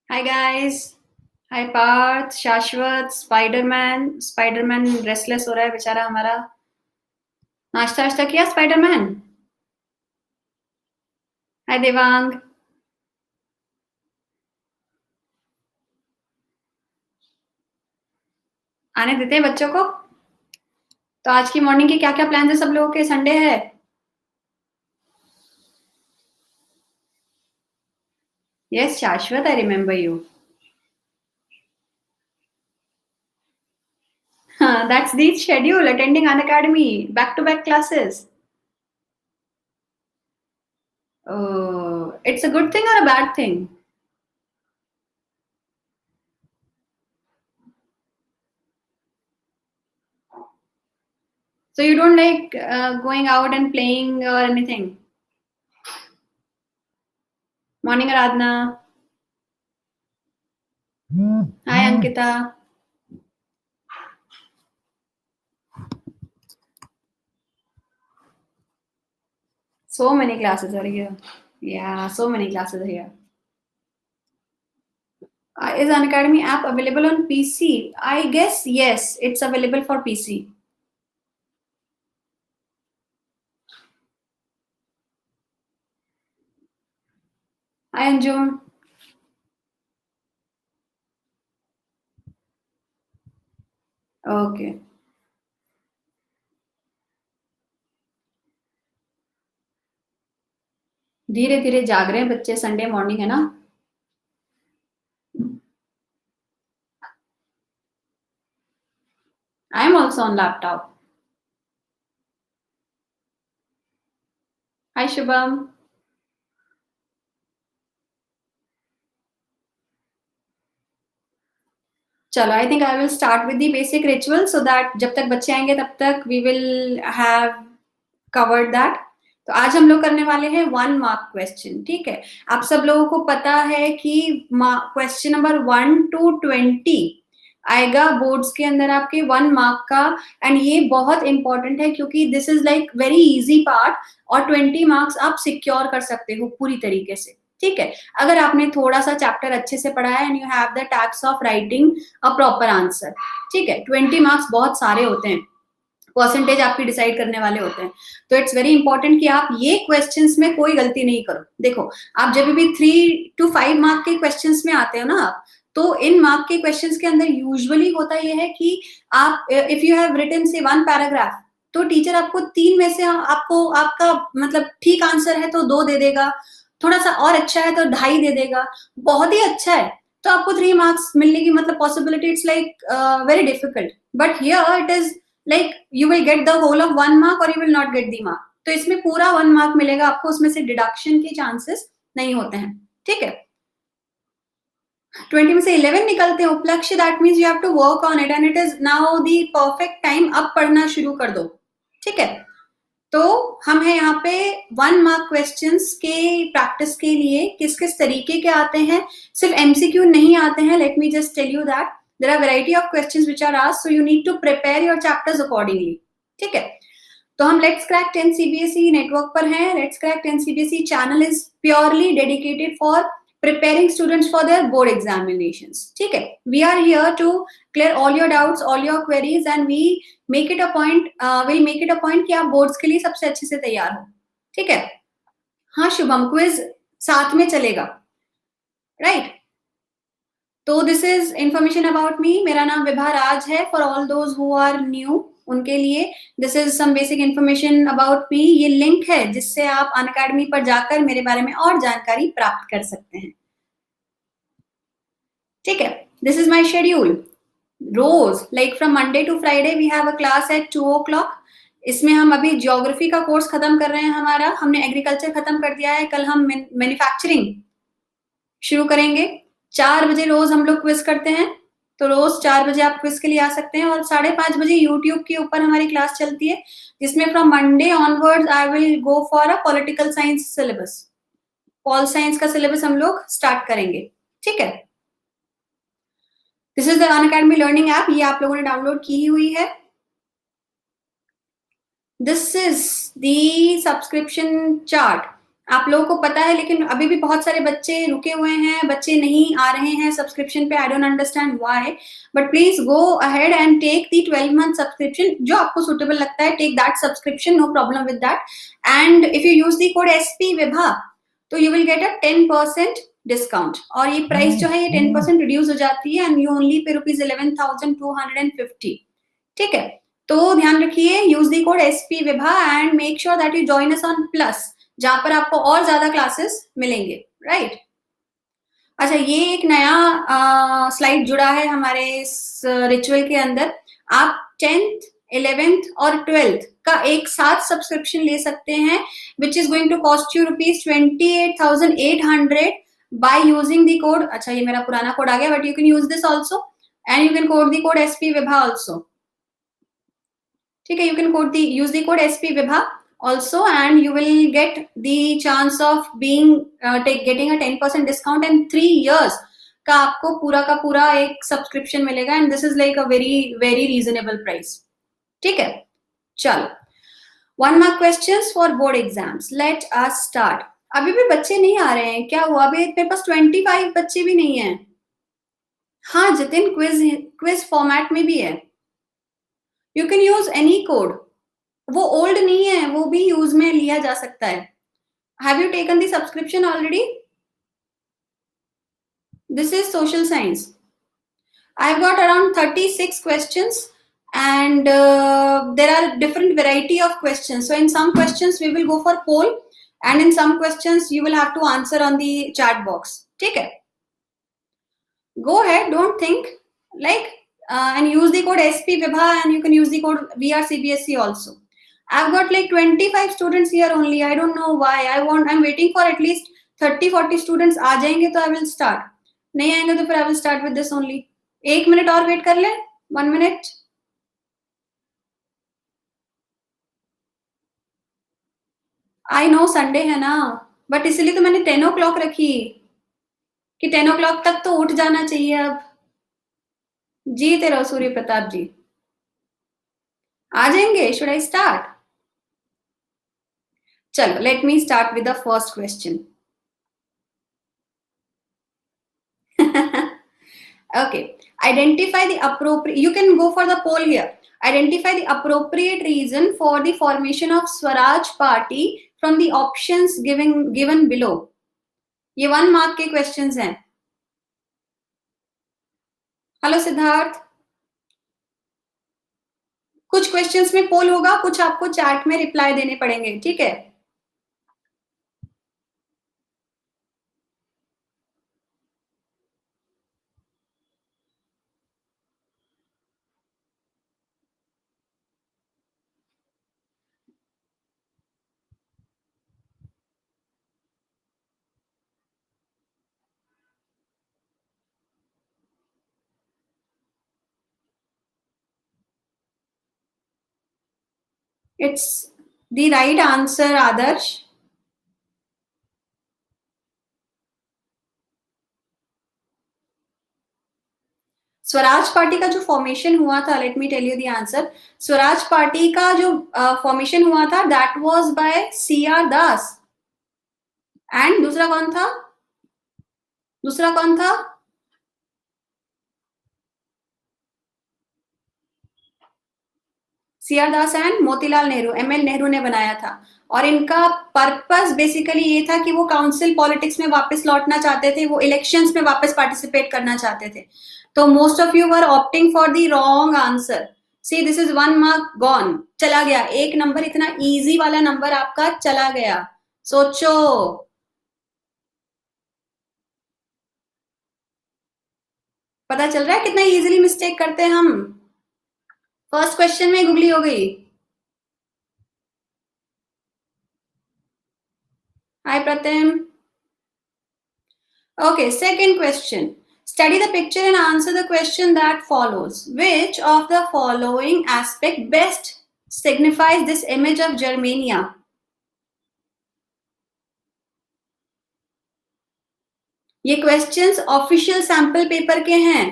Hi guys. हाय पार्थ, शाश्वत, Spiderman restless हो रहा है बेचारा हमारा। नाश्ता वाश्ता किया स्पाइडरमैन? हाय देवांग। आने देते हैं बच्चों को। तो आज की मॉर्निंग के क्या क्या प्लान है सब लोगों के? संडे है। Yes Shashwat, I remember you. That's the schedule, attending an academy, back to back classes. It's a good thing और a bad thing? So you don't like going out and playing or anything? Morning Aradhana. Hi Ankita. So many classes are here. Yeah, so many classes are here. Is Unacademy app available on PC? I guess yes, it's available for PC. Hi Anjum. Okay. धीरे धीरे जाग रहे हैं बच्चे, Sunday morning है ना। I am also on laptop. Hi Shubham. चलो, I think I will start with the basic ritual so that जब तक बच्चे आएंगे तब तक we will have covered that. तो आज हम लोग करने वाले हैं 1 मार्क क्वेश्चन। ठीक है, आप सब लोगों को पता है कि क्वेश्चन नंबर 1 to 20 आएगा बोर्ड्स के अंदर आपके 1 मार्क का। एंड ये बहुत इंपॉर्टेंट है क्योंकि this is like very easy part, और 20 मार्क्स आप सिक्योर कर सकते हो पूरी तरीके से। ठीक है, अगर आपने थोड़ा सा चैप्टर अच्छे से पढ़ा है and you have the tax of writing a proper answer. ठीक है, 20 मार्क्स बहुत सारे होते हैं, परसेंटेज आपकी डिसाइड करने वाले होते हैं। तो इट्स वेरी इंपॉर्टेंट कि आप ये क्वेश्चंस में कोई गलती नहीं करो। देखो, आप जब भी 3 to 5 मार्क के क्वेश्चंस में आते हो ना आप, तो इन मार्क के क्वेश्चंस के अंदर यूजुअली होता ये है कि आप इफ यू हैव रिटन से 1 पैराग्राफ, तो टीचर आपको 3 में से आपको आपका मतलब ठीक आंसर है तो 2 दे देगा, थोड़ा सा और अच्छा है तो 2.5 दे देगा, बहुत ही अच्छा है तो आपको 3 मार्क्स मिलने की मतलब possibility it's like very difficult. But here it is like you will get the whole of 1 mark और you will not get the mark. तो इसमें पूरा 1 मार्क मिलेगा आपको, उसमें से डिडक्शन के चांसेस नहीं होते हैं। ठीक है, 20 में से 11 निकलते हैं उपलक्ष्य, that means you have to work on it and it is now the perfect time. अब पढ़ना शुरू कर दो। ठीक है, तो हम है यहाँ पे 1 मार्क क्वेश्चंस के प्रैक्टिस के लिए किस किस तरीके के आते हैं। सिर्फ एमसीक्यू नहीं आते हैं, let me just tell you that there are variety of questions which are asked, so you need to prepare your chapters accordingly. ठीक है, तो हम लेट्स क्रैक 10 सीबीएसई नेटवर्क पर हैं। Let's crack 10 CBSE channel is purely dedicated for preparing students for their board examinations. ठीक है, we are here to clear all your doubts, all your queries and we make it a point, we'll make it a point कि आप boards के लिए सबसे अच्छे से तैयार हो। ठीक है, हाँ शुभम, क्विज साथ में चलेगा, राइट right? तो this is information about me. मेरा नाम विभा राज है, for all those who are new उनके लिए this is some basic information about me. ये लिंक है जिससे आप अनअकैडमी पर जाकर मेरे बारे में और जानकारी प्राप्त कर सकते हैं। ठीक है, दिस इज माई शेड्यूल। रोज like from Monday to Friday we have a class at 2 o'clock। इसमें हम अभी ज्योग्राफी का कोर्स खत्म कर रहे हैं, हमारा हमने एग्रीकल्चर खत्म कर दिया है, कल हम मैन्युफैक्चरिंग शुरू करेंगे। 4 बजे रोज हम लोग क्विज करते हैं, तो रोज 4 बजे आप क्विज के लिए आ सकते हैं। और 5:30 बजे यूट्यूब के ऊपर हमारी क्लास चलती है, जिसमें from Monday onwards I will go for a political science syllabus. Pol science का सिलेबस हम लोग स्टार्ट करेंगे। ठीक है, this is the Unacademy learning app, ये आप लोगों ने डाउनलोड की ही हुई है। This is the subscription chart. आप लोगों को पता है, लेकिन अभी भी बहुत सारे बच्चे रुके हुए हैं, बच्चे नहीं आ रहे हैं सब्सक्रिप्शन पे। I don't understand why, but please go ahead and take the 12 month subscription. जो आपको सुटेबल लगता है, take that subscription, no problem with that. And if you use the code SP Vibha, तो you will get a 10% discount, और ये price जो है ये 10% रिड्यूस हो जाती है, एंड यू ओनली पे ₹11,250। ठीक है, तो ध्यान रखिए, use the code SP Vibha and make sure that you join us on plus, जहां पर आपको और ज्यादा क्लासेस मिलेंगे, राइट? अच्छा, ये एक नया स्लाइड जुड़ा है हमारे इस रिचुअल के अंदर। आप 10th 11th और 12th का एक साथ सब्सक्रिप्शन ले सकते हैं, which is going to cost you ₹28,800 by using the code. अच्छा, ये मेरा पुराना कोड आ गया, but you can use this also and you can code the code SP Vibha also. ठीक है, you can use the code SP Vibha also, and you will get the chance of getting a 10% discount, and 3 years का आपको पूरा का पूरा एक subscription मिलेगा, and this is like a very very reasonable price। ठीक है, चलो, 1 mark questions for board exams, let us start। अभी भी बच्चे नहीं आ रहे हैं, क्या हुआ? अभी मेरे पास 25 बच्चे भी नहीं है। हाँ जितिन, क्विज फॉर्मेट में भी है, you can use any code, वो ओल्ड नहीं है, वो भी यूज में लिया जा सकता है। Have you taken the subscription already? This is social science. I have got around 36 questions, and there are different variety of questions, so in some questions we will go for poll, and in some questions you will have to answer on the chat box। ठीक है, go ahead, don't think, like and use the code SP Vibha, and you can use the code VRCBSE also। I've got like 25 students here only, I don't know why। I'm waiting for at least 30-40 students। आ जाएंगे तो I will start, नहीं आएंगे तो फिर I will start with this only। 1 minute और wait कर ले, 1 minute. I know Sunday है ना, बट इसलिए तो मैंने 10 o'clock रखी, कि 10 o'clock तक तो उठ जाना चाहिए अब। जीते रहो सूर्य प्रताप जी, आ जाएंगे। Should I start? चलो, let me start with the first question. Okay, identify the appropriate, you can go for the poll here, identify the appropriate reason for the formation of Swaraj Party from the options given below। ये 1 mark के questions हैं। Hello Siddharth, कुछ questions में पोल होगा, कुछ आपको chat में reply देने पड़ेंगे, ठीक है? It's the right answer, Adarsh। Swaraj party का जो फॉर्मेशन हुआ था, let me tell you the answer. Swaraj party का जो फॉर्मेशन हुआ था, that was by CR Das. And दूसरा कौन था? दूसरा कौन था? CR Das and Motilal Nehru, ML Nehru ने बनाया था। और इनका पर्पस बेसिकली ये था कि वो काउंसिल पॉलिटिक्स में वापस लौटना चाहते थे, वो इलेक्शंस में वापस पार्टिसिपेट करना चाहते थे। तो most of you were opting for the wrong answer. See, this is 1 mark gone, चला गया। 1 नंबर, इतना इजी वाला नंबर आपका चला गया। सोचो, पता चल रहा है कितना इजीली मिस्टेक करते हैं हम। फर्स्ट क्वेश्चन में गुगली हो गई। हाय प्रतिम। Okay, second question. Study the picture and answer the question that follows. Which of the following aspect best signifies this image of Germania? ये क्वेश्चंस ऑफिशियल सैंपल पेपर के हैं,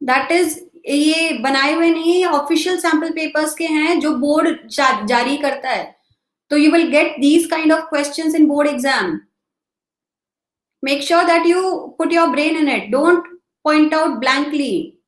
that is, ये बनाए हुए नहीं है, ऑफिशियल सैंपल पेपर्स के हैं जो बोर्ड जारी करता है। So you will get these kind of questions in board exam. Make sure that you put your brain in it. Don't point out blankly.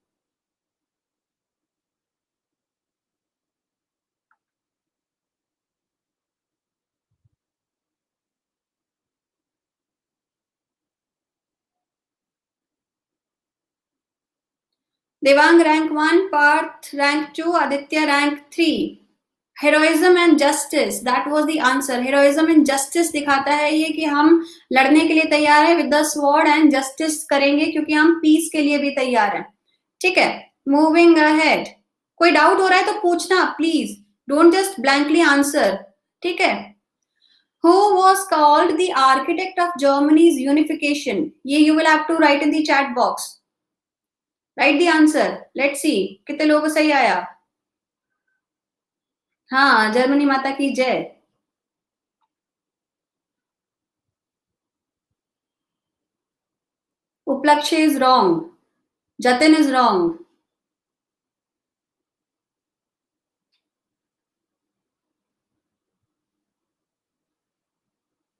Devang rank 1, Parth rank 2, Aditya rank 3. Heroism and justice, that was the answer. Heroism and justice दिखाता है ये कि हम लड़ने के लिए तैयार है with the sword and justice करेंगे क्योंकि हम पीस के लिए भी तैयार हैं. ठीक है, मूविंग अहेड. कोई डाउट हो रहा है तो पूछना please, don't just blankly answer. ठीक है. Who was called the architect of Germany's unification? ये you will have to write in the chat box. Write the answer. Let's see कितने लोगों को सही आया. हाँ, जर्मनी माता की जय. Uplakshay is wrong. Jatin is wrong.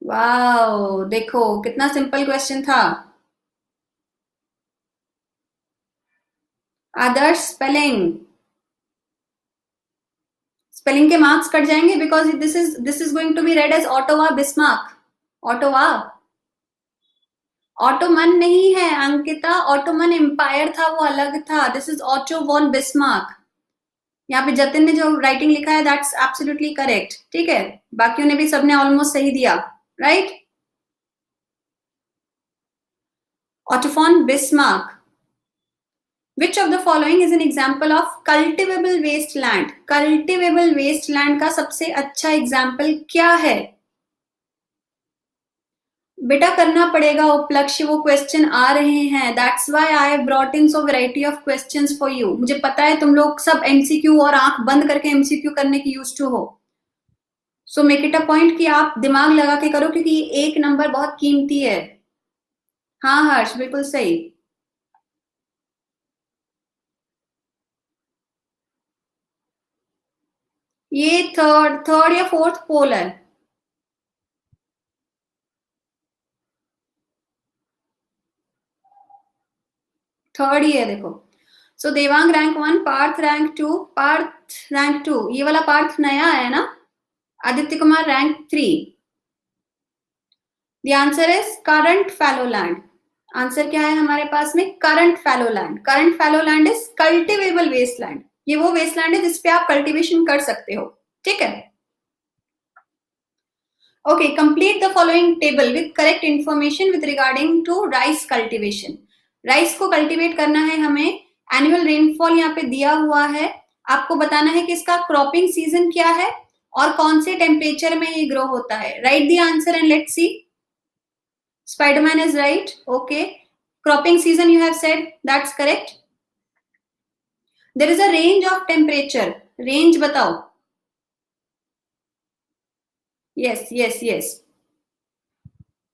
Wow, देखो कितना सिंपल क्वेश्चन था. आदर्श स्पेलिंग के मार्क्स कट जाएंगे because this is going to be read as Ottawa Bismarck. Ottawa Ottoman नहीं है अंकिता, ऑटोमन एम्पायर था वो अलग था. This is Otto von Bismarck. यहाँ पे जतिन ने जो राइटिंग लिखा है दैट्स एब्सोल्युटली करेक्ट. ठीक है, बाकियों ने भी सबने ऑलमोस्ट सही दिया. Right, Otto von Bismarck. Which of the following is an example of cultivable wasteland? Cultivable wasteland का सबसे अच्छा एग्जाम्पल क्या है? बेटा करना पड़ेगा उपलक्ष्य, वो क्वेश्चन आ रहे हैं. That's why I have brought in so variety of questions for you. मुझे पता है तुम लोग सब एमसीक्यू और आंख बंद करके एमसीक्यू करने की यूज्ड टू हो. So make it a point कि आप दिमाग लगा के करो क्योंकि एक नंबर बहुत कीमती है. हाँ हर्ष, बिल्कुल सही. ये थर्ड या फोर्थ पोल है. थर्ड ही है देखो. So Devang rank 1, Parth rank 2. Parth rank 2, ये वाला पार्थ नया है ना. Aditya Kumar rank 3. The answer is current fallow land. Answer क्या है हमारे पास में? Current fallow land. Current fallow land is cultivable wasteland. ये वो वेस्टलैंड है जिसपे आप कल्टीवेशन कर सकते हो. ठीक है. Okay, complete the following table with correct information with regarding to rice cultivation. Rice को कल्टीवेट करना है हमें. एनुअल रेनफॉल यहाँ पे दिया हुआ है. आपको बताना है कि इसका क्रॉपिंग सीजन क्या है और कौन से टेम्परेचर में ये ग्रो होता है. Right the answer and let's see. Spider-Man is right. Okay. Cropping season you have said. That's correct. There is a range of temperature. Range बताओ. Yes.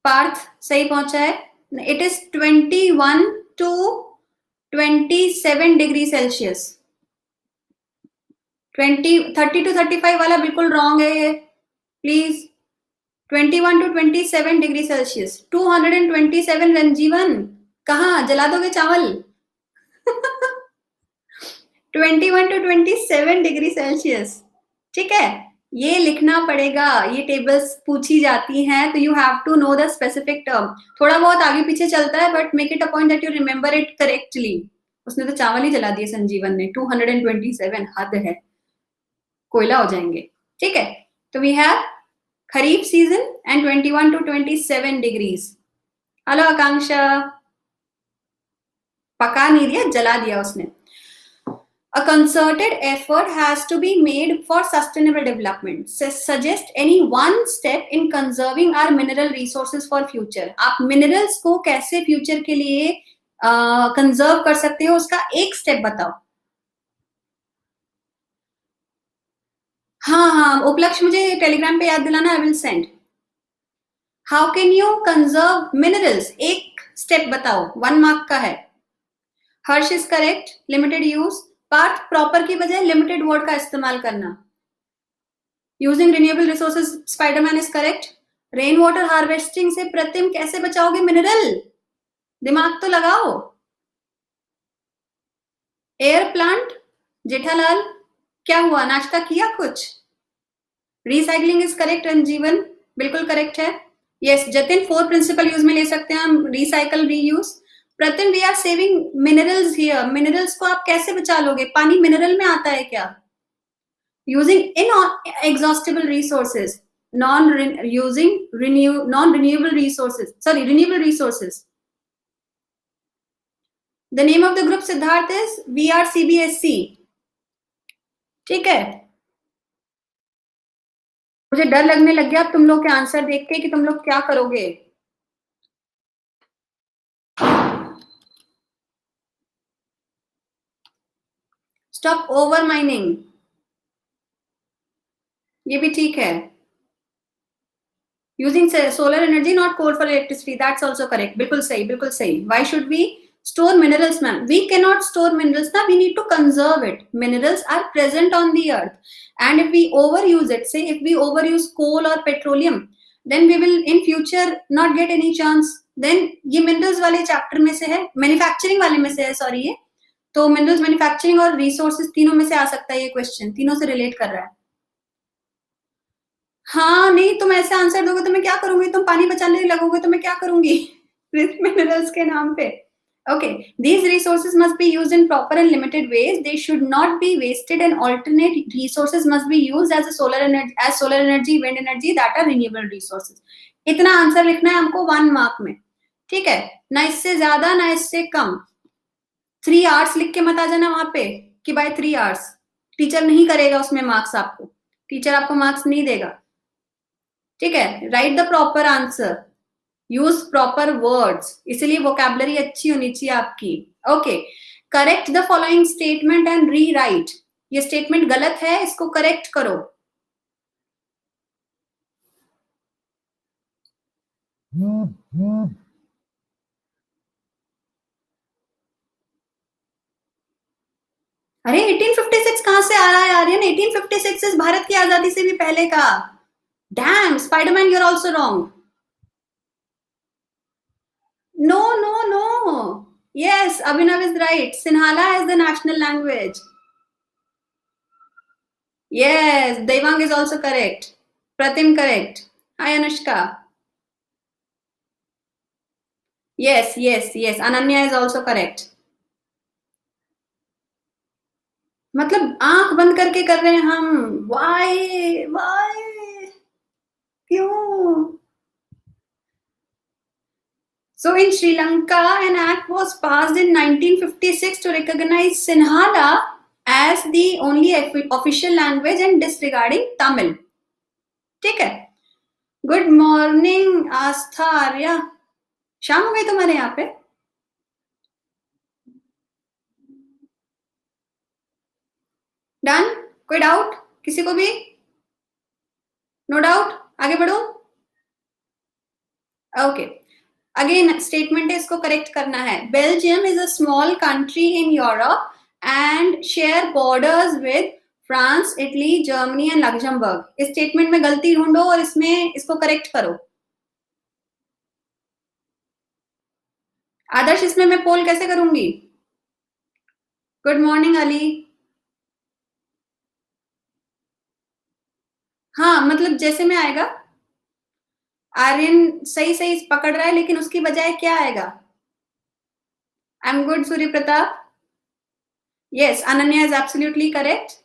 पार्थ सही पहुंचा है. It is 21 to 27 degree Celsius. 30 to 35 वाला बिल्कुल wrong है ये. Please 21 to 27 degree Celsius. 227 रंजीवन, कहाँ जला दोगे चावल? 21 to 27 डिग्री सेल्सियस. ठीक है, ये लिखना पड़ेगा. ये टेबल्स पूछी जाती हैं तो you have to know the specific term. थोड़ा बहुत आगे पीछे चलता है but make it a point that you remember it correctly. उसने तो चावल ही जला दिए संजीवन ने. 227 हद है, कोयला हो जाएंगे. ठीक है, तो we have kharif season and 21 to 27 degrees. Hello Akanksha, पका नहीं दिया, जला दिया उसने. A concerted effort has to be made for sustainable development. Suggest any one step in conserving our mineral resources for future. आप minerals को कैसे future के लिए conserve कर सकते हो, उसका एक step बताओ. हाँ, उपलक्ष्य मुझे टेलीग्राम पे याद दिलाना. I will send. How can you conserve minerals? एक step बताओ, 1 mark का है. Harsh is correct. Limited use. Parth proper की बजाय लिमिटेड वर्ड का इस्तेमाल करना. Using renewable resources Spiderman is correct. Rain water harvesting से प्रतिम कैसे बचाओगे मिनरल, दिमाग तो लगाओ। एयर प्लांट जेठालाल, क्या हुआ, नाश्ता किया कुछ? रिसाइकलिंग इज करेक्ट रंजीवन, बिल्कुल करेक्ट है। यस जतिन, 4 प्रिंसिपल यूज में ले सकते हैं हम, recycle, reuse. Pratim, we are saving minerals here, minerals को आप कैसे बचा लोगे, पानी मिनरल में आता है क्या? Using inexhaustible resources, non-renewable resources, sorry, renewable resources. The name of the group Siddharth is VRCBSC, ठीक है। मुझे डर लगने लग गया अब तुम लोग के आंसर देख के कि तुम लोग क्या करोगे। स्टॉप ओवर माइनिंग, ये भी ठीक है। Using solar energy not coal for electricity, that's also correct, बिल्कुल सही, बिल्कुल सही। Why should we store minerals, ma'am? We cannot store minerals now, we need to conserve it. Minerals are present on the earth, and if we overuse it, say if we overuse coal or petroleum, then we will in future not get any chance. Then ये minerals वाले chapter में से है, manufacturing वाले में से है, sorry, ये तो minerals, manufacturing और resources तीनों में से आ सकता है ये question, तीनों से relate कर रहा है। हाँ नहीं, तुम ऐसे आंसर दोगे तो मैं क्या करूंगी, तुम पानी बचाने लगोगे तो मैं क्या करूंगी मिनरल्स के नाम पे। Okay, these resources must be used in proper and limited ways. They should not be wasted, and alternate resources must be used as solar energy, wind energy, that are renewable resources. इतना answer लिखना है हमको 1 mark में, ठीक है, ना इससे ज्यादा ना इससे कम। 3 आवर्स लिख के मत आ जाना वहां पे कि बाय 3 आवर्स, टीचर नहीं करेगा उसमें मार्क्स, आपको टीचर आपको मार्क्स नहीं देगा, ठीक है। Right the proper answer, use proper words, इसलिए वोकैबुलरी अच्छी होनी चाहिए आपकी। Okay, correct the following statement and re right, ये स्टेटमेंट गलत है, इसको करेक्ट करो। अरे 1856 कहां से आ रहा है आर्यन, 1856 इस भारत की आजादी से भी पहले का। Damn, Spiderman, you are also wrong. No, no, no. Yes, Abhinav is right. Sinhala is the national language. Yes, Devang is also correct. Pratim correct. Hi, Anushka. Yes, yes, yes. Ananya is also correct. मतलब आंख बंद करके कर रहे हैं हम, why क्यों? So in Sri Lanka, an act was passed in 1956 to recognize Sinhala as the only official language and disregarding Tamil. ठीक है। गुड मॉर्निंग आस्था आर्या, शाम हो गई तुम्हारे यहाँ पे? डन, कोई डाउट किसी को भी? नो डाउट, आगे बढ़ो। ओके, अगेन स्टेटमेंट है, इसको करेक्ट करना है। Belgium is a small country in Europe and share borders with France, Italy, Germany and Luxembourg. इस स्टेटमेंट में गलती ढूंढो और इसमें इसको करेक्ट करो। आदर्श, इसमें मैं पोल कैसे करूंगी? Good morning Ali. हाँ मतलब जैसे में आएगा, आर्यन सही सही पकड़ रहा है, लेकिन उसकी बजाय क्या आएगा? I am good Surya Pratap. Yes, Ananya is absolutely correct.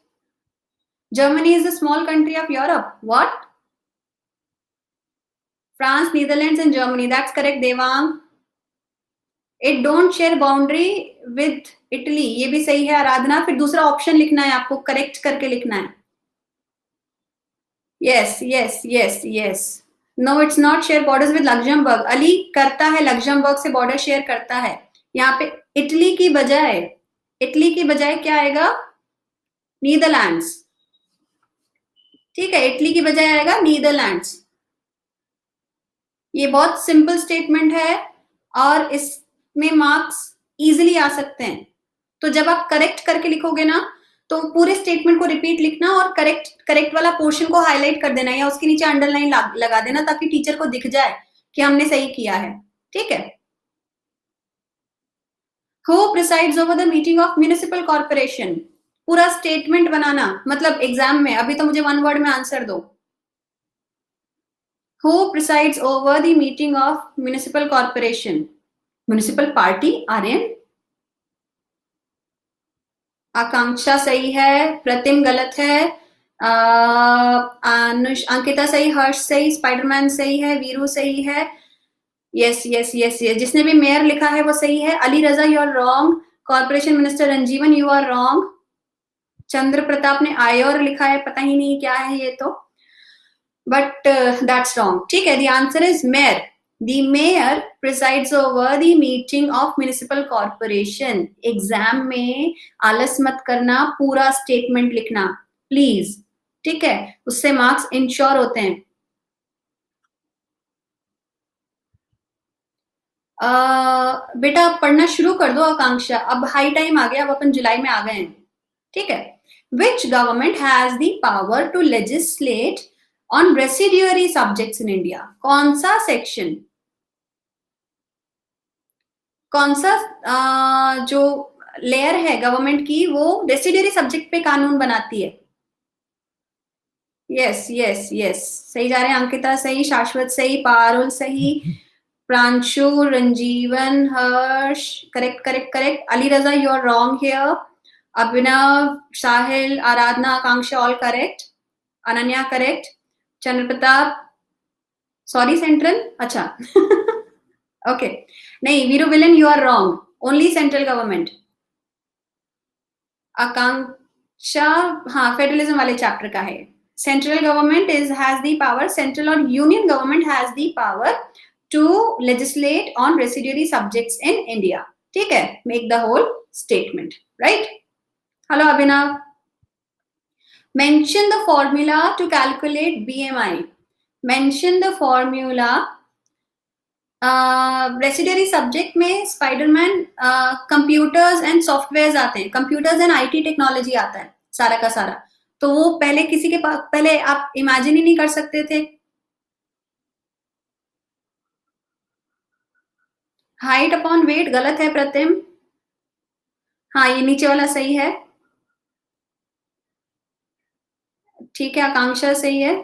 Germany is a small country of Europe. What? France, Netherlands and Germany. That's correct, Devang. It don't share boundary with Italy. ये भी सही है आराधना। फिर दूसरा ऑप्शन लिखना है आपको, करेक्ट करके लिखना है। Yes, yes, yes, yes. No, it's not share borders with Luxembourg. Ali करता है, लग्जमबर्ग से बॉर्डर शेयर करता है। यहाँ पे इटली की बजाय क्या आएगा? नीदरलैंड्स, ठीक है, इटली की बजाय आएगा नीदरलैंड्स। ये बहुत सिंपल स्टेटमेंट है और इसमें मार्क्स इजीली आ सकते हैं। तो जब आप करेक्ट करके लिखोगे ना, तो पूरे स्टेटमेंट को रिपीट लिखना और करेक्ट वाला पोर्शन को हाईलाइट कर देना या उसके नीचे अंडरलाइन लगा देना ताकि टीचर को दिख जाए कि हमने सही किया है, ठीक है। Who presides over the meeting of municipal corporation? पूरा स्टेटमेंट बनाना, मतलब एग्जाम में, अभी तो मुझे वन वर्ड में आंसर दो। Who presides over the meeting of municipal corporation? Municipal party, Aryan. Akanksha सही है, प्रतिम गलत है, अंकिता सही, हर्ष सही, स्पाइडरमैन सही है, वीरू सही है, यस यस यस यस, जिसने भी मेयर लिखा है वो सही है। Ali Raza you are wrong, corporation minister Ranjeevan you are wrong, Chandra Pratap ने आयोर लिखा है, पता ही नहीं क्या है ये तो, बट दैट्स रॉन्ग, ठीक है। The answer is mayor. The mayor presides over the meeting of municipal corporation. Exam में आलस मत करना, पूरा स्टेटमेंट लिखना प्लीज, ठीक है, उससे मार्क्स इंश्योर होते हैं। बेटा आप पढ़ना शुरू कर दो आकांक्षा, अब हाई टाइम आ गया, अब अपन जुलाई में आ गए हैं, ठीक है। Which government has the power to legislate on residuary subjects in India? कौन सा सेक्शन, कौन सा जो लेयर है गवर्नमेंट की वो रेसिडुअरी सब्जेक्ट पे कानून बनाती है? यस यस यस, सही जा रहे हैं। अंकिता सही, शाश्वत सही, पारुल सही, Pranshu, Ranjeevan, Harsh, correct correct correct. Ali Raza you are wrong here, Abhinav, Sahil, Aradhana, Akanksha all correct, Ananya correct, Chandra Pratap sorry central, अच्छा ओके नहीं, Veeru villain you are wrong, only central government. Akanksha हाँ फेडरलिज्म वाले चैप्टर का है। Central government has the power, central और union government has the power to legislate on residuary subjects in India, ठीक है। Make the whole statement, right. Hello Abhinav, mention the formula to calculate BMI. Mention the formula, residuary subject में Spiderman computers and software आते हैं, computers and IT technology आता है सारा का सारा, तो वो पहले किसी के पास, पहले आप इमेजिन ही नहीं कर सकते थे। हाइट अपॉन वेट गलत है प्रतिम, हाँ ये नीचे वाला सही है, ठीक है। आकांक्षा सही है,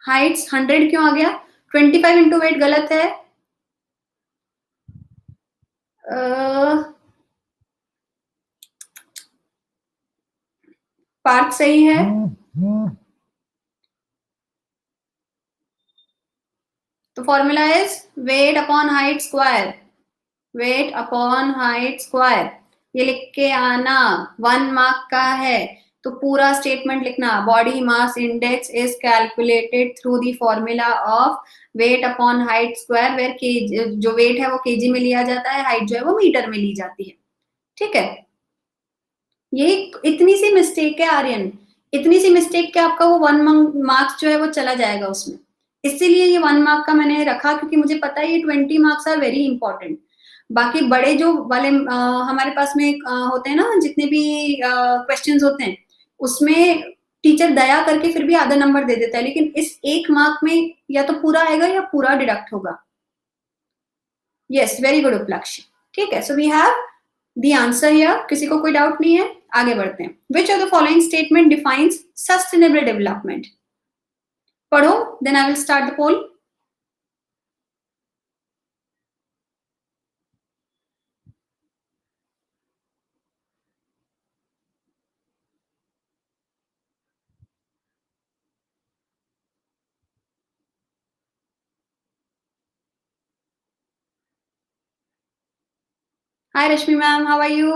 हाइट्स 100 क्यों आ गया, 25 इंटू वेट गलत है, पार्थ सही है, तो formula is wait upon height square, wait upon height square, ये लिख के आना, 1 मार्क का है, तो पूरा स्टेटमेंट लिखना। Body mass index is calculated through the formula of weight upon height square, where के जो वेट है वो केजी में लिया जाता है, हाइट जो है वो मीटर में ली जाती है, ठीक है। ये इतनी सी मिस्टेक है आर्यन, इतनी सी मिस्टेक के आपका वो 1 मार्क्स जो है वो चला जाएगा उसमें, इसीलिए ये 1 मार्क का मैंने रखा, क्योंकि मुझे पता है ये 20 मार्क्स आर वेरी इंपॉर्टेंट। बाकी बड़े जो वाले हमारे पास में होते हैं ना, जितने भी क्वेश्चंस होते हैं उसमें टीचर दया करके फिर भी आधा नंबर दे देता है, लेकिन इस 1 मार्क में या तो पूरा आएगा या पूरा डिडक्ट होगा। यस वेरी गुड उपलक्ष्य, ठीक है। So we have the answer here, किसी को कोई डाउट नहीं है, आगे बढ़ते हैं। Which of the following statement defines sustainable development? पढ़ो, then I will start the poll. Hi Rashmi ma'am, how are you?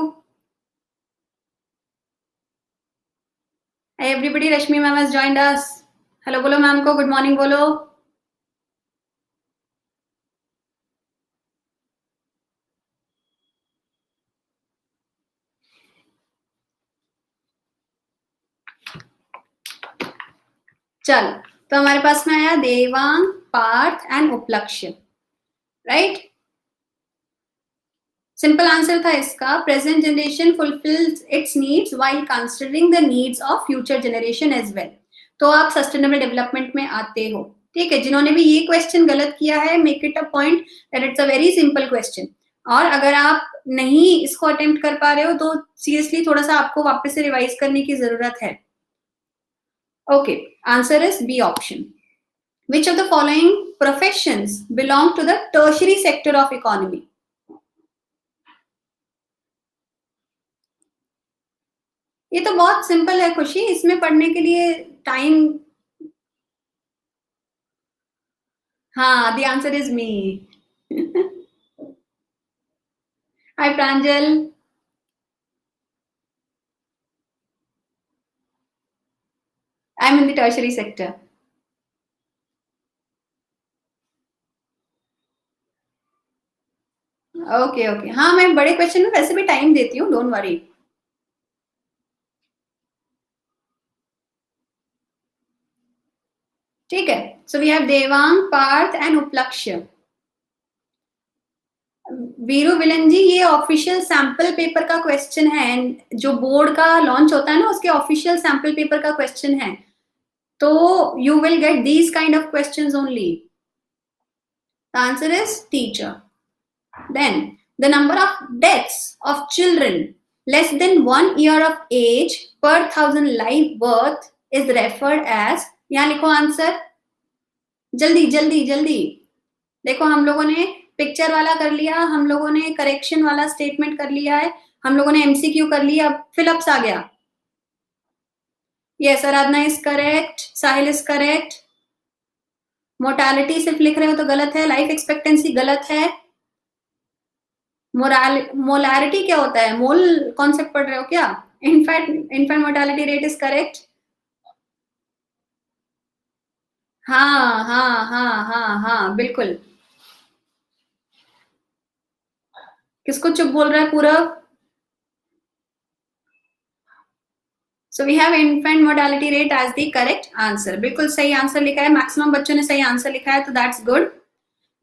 Hey everybody, Rashmi ma'am has joined us. Hello बोलो मैम को, गुड मॉर्निंग बोलो। चल, तो हमारे पास में आया Devang, Parth and Upalakshya, right. Simple answer था इसका, present generation fulfils its needs while considering the needs of future generation as well. तो आप सस्टेनेबल डेवलपमेंट में आते हो, ठीक है। जिन्होंने भी ये क्वेश्चन गलत किया है, make it a point that it's a very simple question. और अगर आप नहीं इसको अटेम्प्ट कर पा रहे हो तो सीरियसली थोड़ा सा आपको वापस से रिवाइज करने की जरूरत है। Okay, answer is B option. Which of the following professions belong to the tertiary sector of economy? ये तो बहुत सिंपल है खुशी, इसमें पढ़ने के लिए टाइम। हाँ, the answer is me. Hi Pranjal. I'm in the tertiary sector. Okay okay, हाँ मैं बड़े क्वेश्चन में वैसे भी टाइम देती हूँ, डोंट वरी। ठीक है, so we have Devang, Parth and Upalakshya. Veeru villain ji, ये ऑफिशियल सैंपल पेपर का क्वेश्चन है, जो बोर्ड का लॉन्च होता है ना उसके ऑफिशियल सैंपल पेपर का क्वेश्चन है, तो you will get these kind of questions only. The answer is teacher. Then the number of deaths of children less than 1 year of age per 1000 live birth is referred as, यहाँ लिखो answer, जल्दी जल्दी जल्दी। देखो हम लोगों ने picture वाला कर लिया, हम लोगों ने करेक्शन वाला स्टेटमेंट कर लिया है, हम लोगों ने एमसीक्यू कर लिया, अब फिलअप्स आ गया। Yes, Aradhana is correct, Sahil is correct. Mortality सिर्फ लिख रहे हो तो गलत है, लाइफ एक्सपेक्टेंसी गलत है। मोलारिटी क्या होता है, मोल कॉन्सेप्ट पढ़ रहे हो क्या? इनफैंट मोर्टालिटी रेट इज करेक्ट। हाँ हाँ हाँ हाँ हाँ बिल्कुल। किसको चुप बोल रहा है Purab? So we have infant mortality rate as the correct answer. बिल्कुल सही आंसर लिखा है, मैक्सिमम बच्चों ने सही आंसर लिखा है, तो that's good.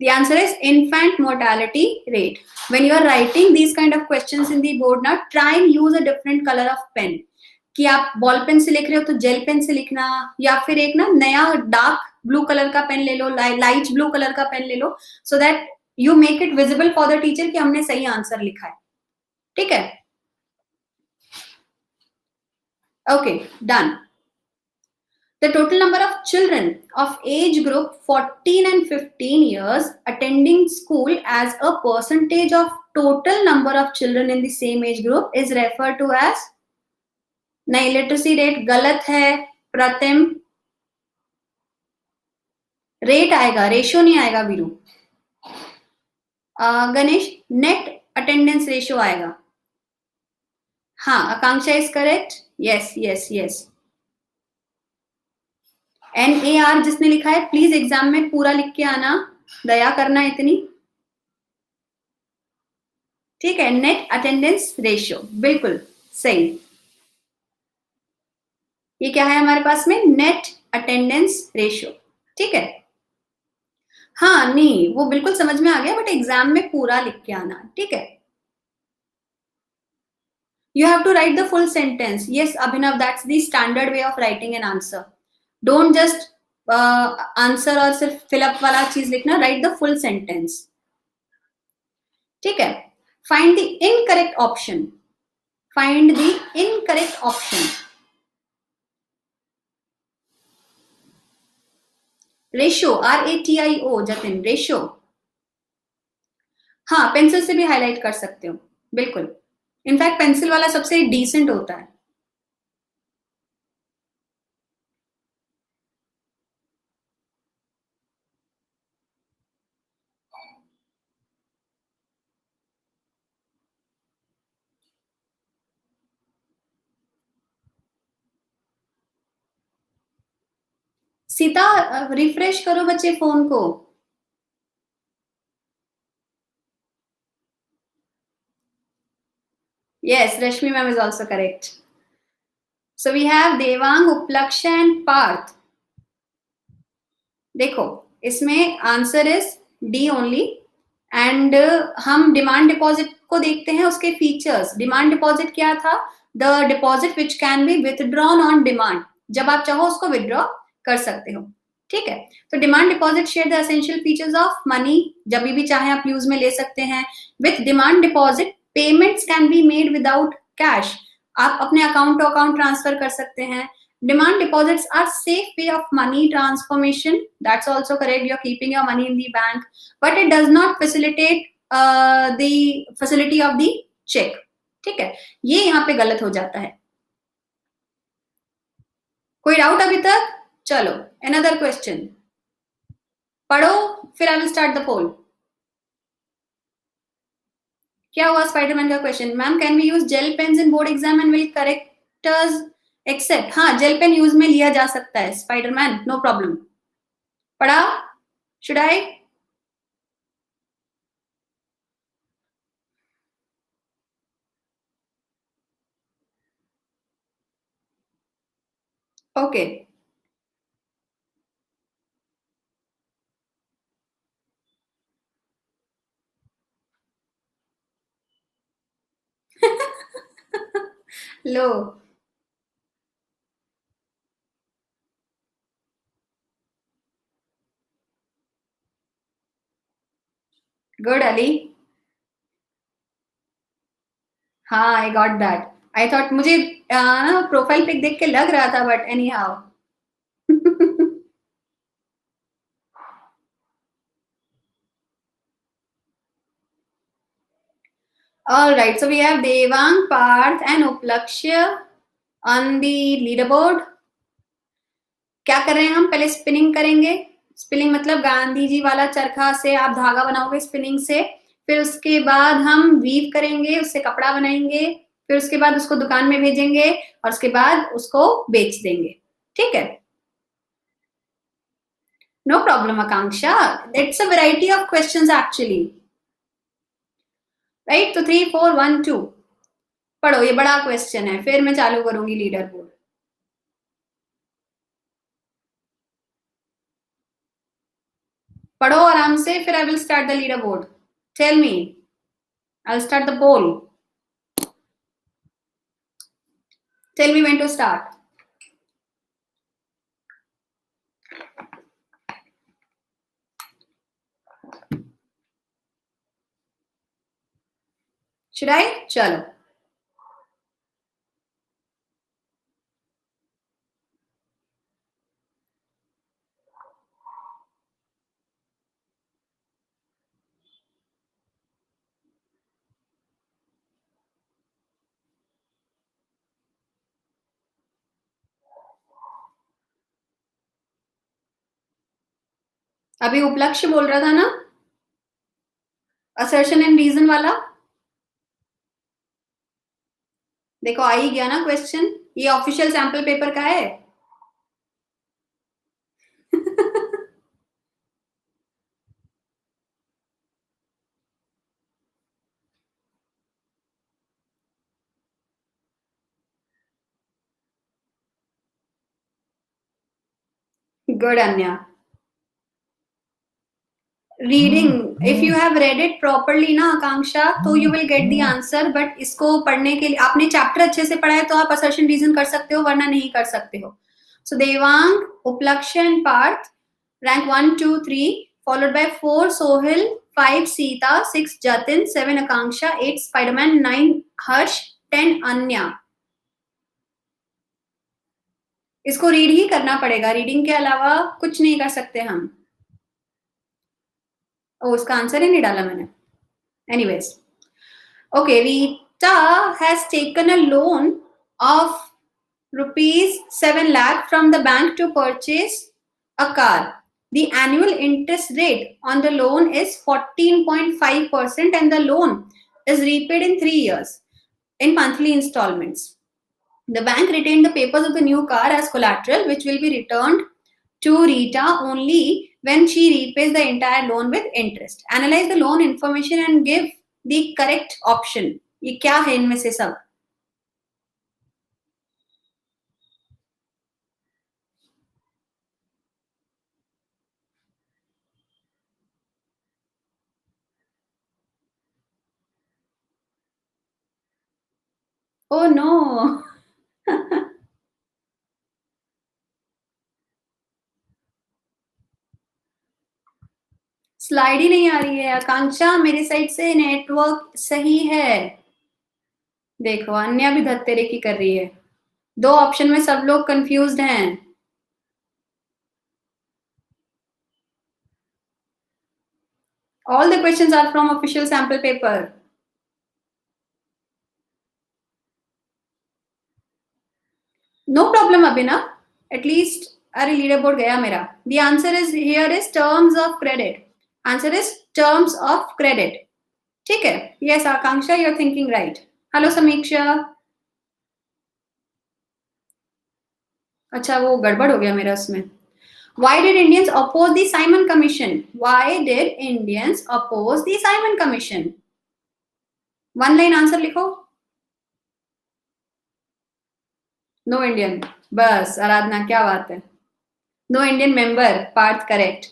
The answer is infant mortality rate. When you are writing these kind of questions in the board, now try and use a different color of pen. कि आप बॉल पेन से लिख रहे हो तो जेल पेन से लिखना, या फिर एक ना नया डार्क ब्लू कलर का पेन ले लो, लाइट ब्लू कलर का पेन ले लो, so that you make it visible for the teacher कि हमने सही आंसर लिखा है। ठीक है, okay done. The total number of children of age group 14 and 15 years attending school as a percentage of total number of children in the same age group is referred to as, नहीं literacy rate गलत है Pratim, rate आएगा, ratio नहीं आएगा Veeru. Ganesh, net attendance ratio आएगा। हाँ, Akanksha is correct, yes yes yes. NAR जिसने लिखा है प्लीज एग्जाम में पूरा लिख के आना, दया करना इतनी, ठीक है। नेट अटेंडेंस रेशियो बिल्कुल सही। ये क्या है हमारे पास में, नेट अटेंडेंस रेशियो, ठीक है। हाँ नहीं, वो बिल्कुल समझ में आ गया, बट एग्जाम में पूरा लिख के आना, ठीक है। You have to write the full sentence. Yes, Abhinav, that's the standard way of writing an answer. Don't just answer और सिर्फ fill up वाला चीज लिखना, write the full sentence. ठीक है, find the incorrect option. Find the incorrect option. Ratio, RATIO, Jatin, ratio. हाँ, pencil से भी हाईलाइट कर सकते हो, बिल्कुल। इनफैक्ट पेंसिल वाला सबसे डिसेंट होता है। सीता, रिफ्रेश करो बच्चे फोन को। Yes, Rashmi ma'am is also correct. So we have Devang, Uplaksha and Parth. देखो इसमें answer is D only, and हम डिमांड डिपॉजिट को देखते हैं, उसके फीचर्स। डिमांड डिपॉजिट क्या था? The deposit which can be withdrawn on demand, जब आप चाहो उसको विथड्रॉ कर सकते हो, ठीक है। तो demand deposit share the essential features of money, जब भी चाहे आप यूज में ले सकते हैं। With demand deposit payments can be made without cash, आप अपने अकाउंट टू अकाउंट ट्रांसफर कर सकते हैं। Demand deposits are safe way of money transformation. That's also correct. You're keeping your money in the bank, but it does not facilitate the facility of the check. ठीक है, ये यहाँ पे गलत हो जाता है। कोई डाउट अभी तक? चलो another question पढ़ो, फिर I will start the poll. क्या हुआ स्पाइडरमैन का question? Ma'am can we use gel pens in board exam and will correctors accept? हाँ, जेल पेन यूज में लिया जा सकता है स्पाइडरमैन, नो प्रॉब्लम। पढ़ा? Should I? ओके लो, गुड अली। हाँ, I got that. I thought मुझे ना प्रोफाइल पिक देख के लग रहा था, but anyhow. All right, so we have Devang, Parth, and Uplakshya on the leaderboard. क्या कर रहे हैं हम? पहले स्पिनिंग करेंगे। स्पिनिंग मतलब गांधी जी वाला चरखा से आप धागा बनाओगे स्पिनिंग से, फिर उसके बाद हम वीव करेंगे, उससे कपड़ा बनाएंगे, फिर उसके बाद उसको दुकान में भेजेंगे और उसके बाद उसको बेच देंगे, ठीक है। No problem Akanksha, it's a variety of questions actually, right. तो 3 4 1 2 पढ़ो, ये बड़ा क्वेश्चन है, फिर मैं चालू करूंगी लीडर बोर्ड। पढ़ो आराम से, फिर I will start the leader board. Tell me, I will start the poll. Tell me when to start. Should I? चलो, अभी उपलक्ष्य बोल रहा था ना असर्शन एंड रीजन वाला। देखो आ ही गया ना क्वेश्चन, ये ऑफिशियल सैंपल पेपर का है। Good Anya. Reading, if you have read it properly ना आकांक्षा, तो you will get the answer. But इसको पढ़ने के लिए आपने चैप्टर अच्छे से पढ़ा है तो आप असर्शन रीजन कर सकते हो, वरना नहीं कर सकते हो। So Devang, Upalakshya and Parth rank 1 2 3, followed by 4 Sohil, 5 Sita, 6 Jatin, 7 Akanksha, 8 Spiderman, 9 Harsh, 10 Anya. इसको रीड ही करना पड़ेगा, रीडिंग के अलावा कुछ नहीं कर सकते हम। ओ, उसका आंसर ही नहीं डाला मैंने। Anyways, okay, Rita has taken a loan of ₹7 lakh from the bank to purchase a car. The annual interest rate on the loan is 14.5% and the loan is repaid in 3 years in monthly installments. The bank retained the papers of the new car as collateral, which will be returned to Rita only when she repays the entire loan with interest. Analyze the loan information and give the correct option. ये क्या है इनमें से सब? Oh no. Slide ही नहीं आ रही है आकांक्षा, मेरी साइड से नेटवर्क सही है। देखो अन्या भी धत्तेरे की कर रही है। 2 ऑप्शन में सब लोग कंफ्यूज्ड हैं। All the questions are from official sample paper. No problem, Abhinav. At least अरे leaderboard गया मेरा. The answer is here is terms of credit. Answer is terms of credit. ठीक है? Yes, Akanksha, you're thinking right. Hello, Samiksha. अच्छा वो गड़बड़ हो गया मेरा उसमें. Why did Indians oppose the Simon Commission? Why did Indians oppose the Simon Commission? One line answer लिखो. No Indian. बस आराधना क्या बात है. No Indian member. Parth correct.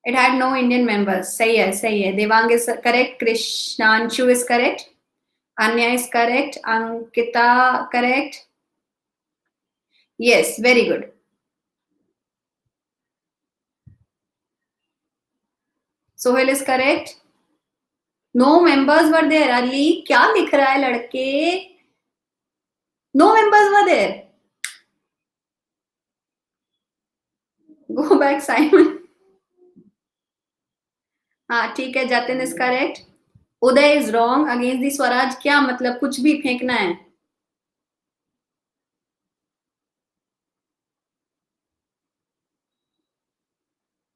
It had no Indian members. सही है सही है. Devang is correct. Krishnaanshu is correct. Anya is correct. Ankita correct. Yes, very good. Sohail is correct. No members were there. Ali, क्या लिख रहा है लड़के? No members were there. Go back, Simon. हाँ ठीक है. Jatin is correct. Uday is wrong. Against the Swaraj क्या मतलब कुछ भी फेंकना है.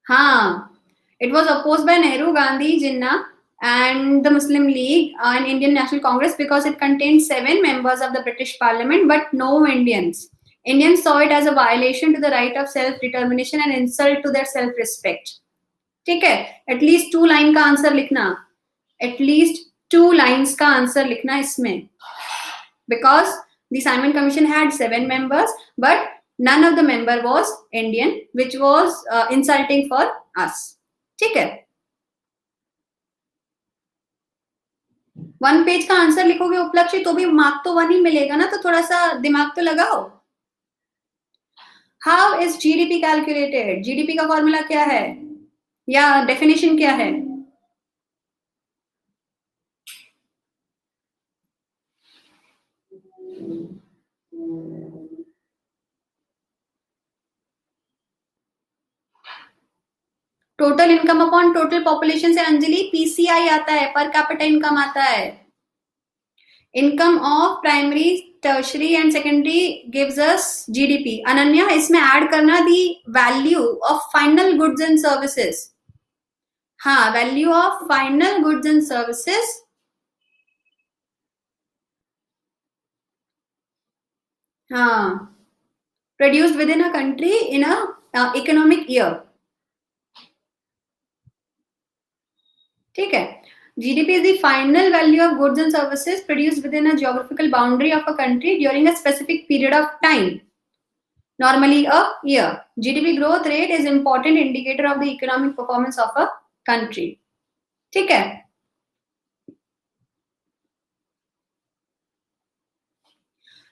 हाँ. It was opposed by Nehru, Gandhi, Jinnah, and the Muslim League and Indian National Congress because it contained 7 members of the British Parliament but no Indians. Indians saw it as a violation to the right of self-determination and insult to their self-respect. ठीक है? At least 2 line का answer लिखना. At least 2 lines का answer लिखना इसमें. Because the Simon Commission had 7 members, but none of the member was Indian, which was insulting for us. ठीक है. 1 page का आंसर लिखोगे उपलक्ष्य तो भी मार्क तो 1 ही मिलेगा ना, तो थोड़ा सा दिमाग तो लगाओ. How is GDP calculated? GDP का फॉर्मूला क्या है या डेफिनेशन क्या है? Total income upon total population से अंजलि पीसीआई आता है, पर कैपिटा इनकम आता है. Income of primary, tertiary and secondary gives us GDP. Ananya इसमें ऐड करना the value of final goods and services. हाँ, value of final goods and services. हाँ, produced within a country in a economic year. ठीक है. GDP is the final value of goods and services produced within a geographical boundary of a country during a specific period of time, normally a year. GDP growth rate is important indicator of the economic performance of a country. ठीक है.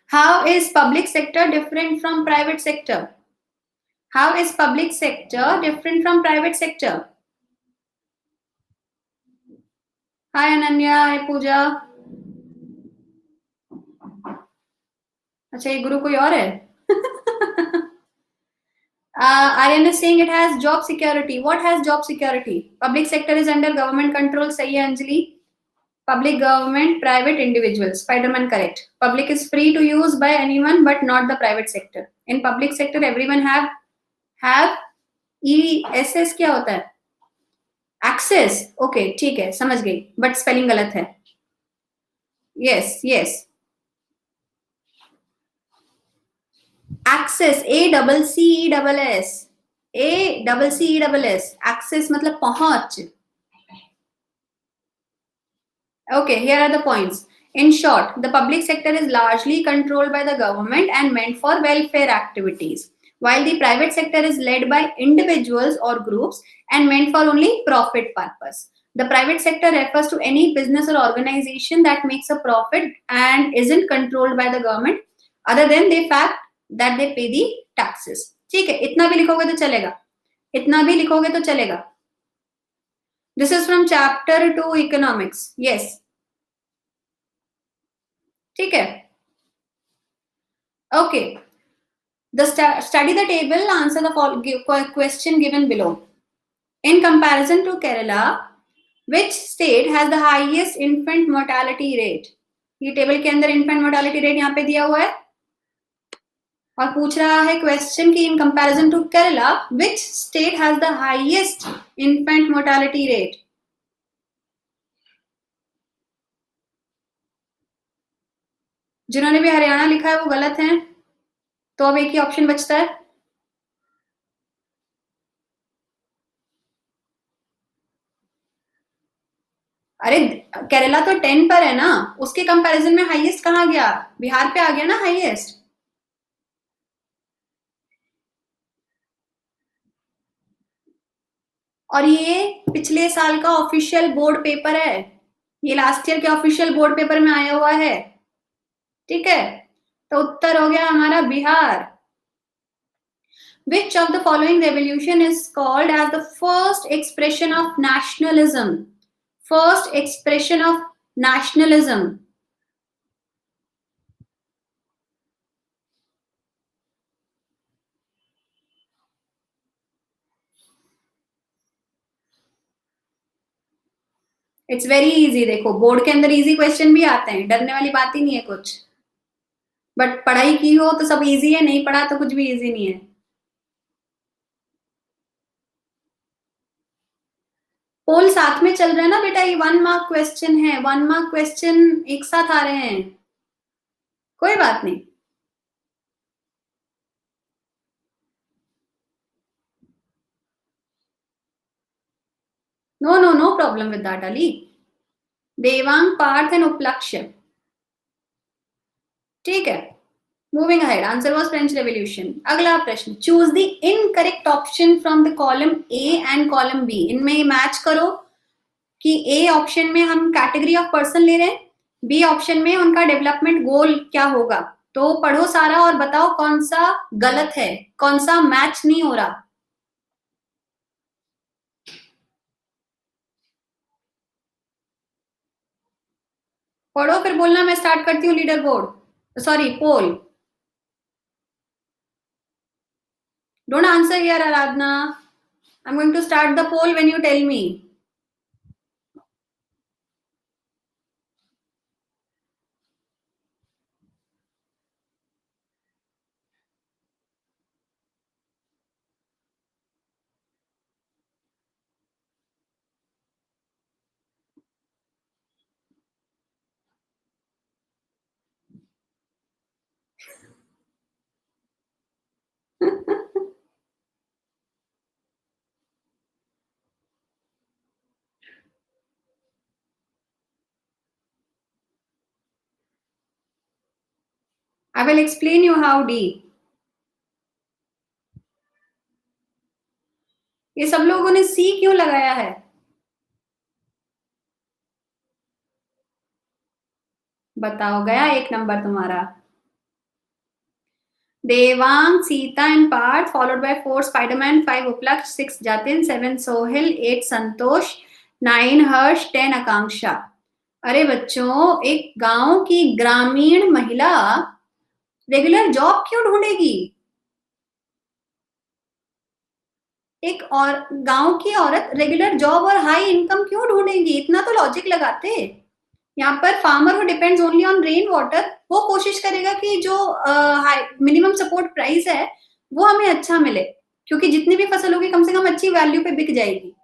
How is public sector different from private sector? How is public sector different from private sector? Hi Ananya, hi Pooja. अच्छा ये गुरु कोई और है? Aryan is saying it has job security. What has job security? Public sector is under government control. सही है Anjali. Public, government, private, individual. Spiderman correct. Public is free to use by anyone but not the private sector. In public sector everyone have ESS क्या होता है? Access. Okay, ठीक है समझ गई, but spelling गलत है. Yes, yes. Access, ACCESS. ACCESS. Access मतलब पहुंच. Okay, here are the points. In short, the public sector is largely controlled by the government and meant for welfare activities, while the private sector is led by individuals or groups and meant for only profit purpose. The private sector refers to any business or organization that makes a profit and isn't controlled by the government other than the fact that they pay the taxes. ठीक है, इतना भी लिखोगे तो चलेगा, इतना भी लिखोगे तो चलेगा. This is from chapter 2 economics. Yes. ठीक है. Okay. Study the table, answer the question given below. In comparison to Kerala, which state has the highest infant mortality rate? ये टेबल के अंदर infant mortality rate यहाँ पे दिया हुआ है और पूछ रहा है क्वेश्चन कि in comparison to Kerala, which state has the highest infant mortality rate? जिन्होंने भी हरियाणा लिखा है वो गलत है, तो अब एक ही ऑप्शन बचता है. अरे केरला तो 10 पर है ना, उसके कंपैरिजन में हाईएस्ट कहाँ गया? बिहार पे आ गया ना हाईएस्ट. और ये पिछले साल का ऑफिशियल बोर्ड पेपर है, ये लास्ट ईयर के ऑफिशियल बोर्ड पेपर में आया हुआ है. ठीक है, तो उत्तर हो गया हमारा Bihar. Which of the following revolution is called as the first expression of nationalism? First expression of nationalism. It's very easy. देखो बोर्ड के अंदर इजी क्वेश्चन भी आते हैं, डरने वाली बात ही नहीं है कुछ. बट पढ़ाई की हो तो सब इजी है, नहीं पढ़ा तो कुछ भी इजी नहीं है. पोल साथ में चल रहा है ना बेटा, ये 1 मार्क क्वेश्चन है, 1 मार्क क्वेश्चन एक साथ आ रहे हैं, कोई बात नहीं. No problem with that Ali. Devang, Parth and Upalakshya. ठीक है, moving ahead. Answer was French revolution. अगला प्रश्न, choose the incorrect option from the column A and column B. इनमें मैच करो कि ए ऑप्शन में हम कैटेगरी ऑफ पर्सन ले रहे हैं, बी ऑप्शन में उनका डेवलपमेंट गोल क्या होगा. तो पढ़ो सारा और बताओ कौन सा गलत है, कौन सा मैच नहीं हो रहा. पढ़ो फिर बोलना. मैं स्टार्ट करती हूँ leader board, sorry poll. Don't answer here Aradhana. I am going to start the poll when you tell me. I will explain you how D. ये सब लोगों ने सी क्यों लगाया है? बताओ, गया 1 नंबर तुम्हारा. Devang, Sita and Parth, followed by 4 Spiderman, 5 Upalaksh, 6 Jatin, 7 Sohil, 8 संतोष, 9 हर्ष, 10 आकांक्षा. अरे बच्चों, एक गांव की ग्रामीण महिला रेगुलर जॉब क्यों ढूंढेगी? एक और गांव की औरत रेगुलर जॉब और हाई इनकम क्यों ढूंढेगी? इतना तो लॉजिक लगाते. यहाँ पर farmer who depends only on rain water, वो कोशिश करेगा कि जो मिनिमम सपोर्ट प्राइस है वो हमें अच्छा मिले, क्योंकि जितनी भी फसल होगी कम से कम अच्छी वैल्यू पे बिक जाएगी.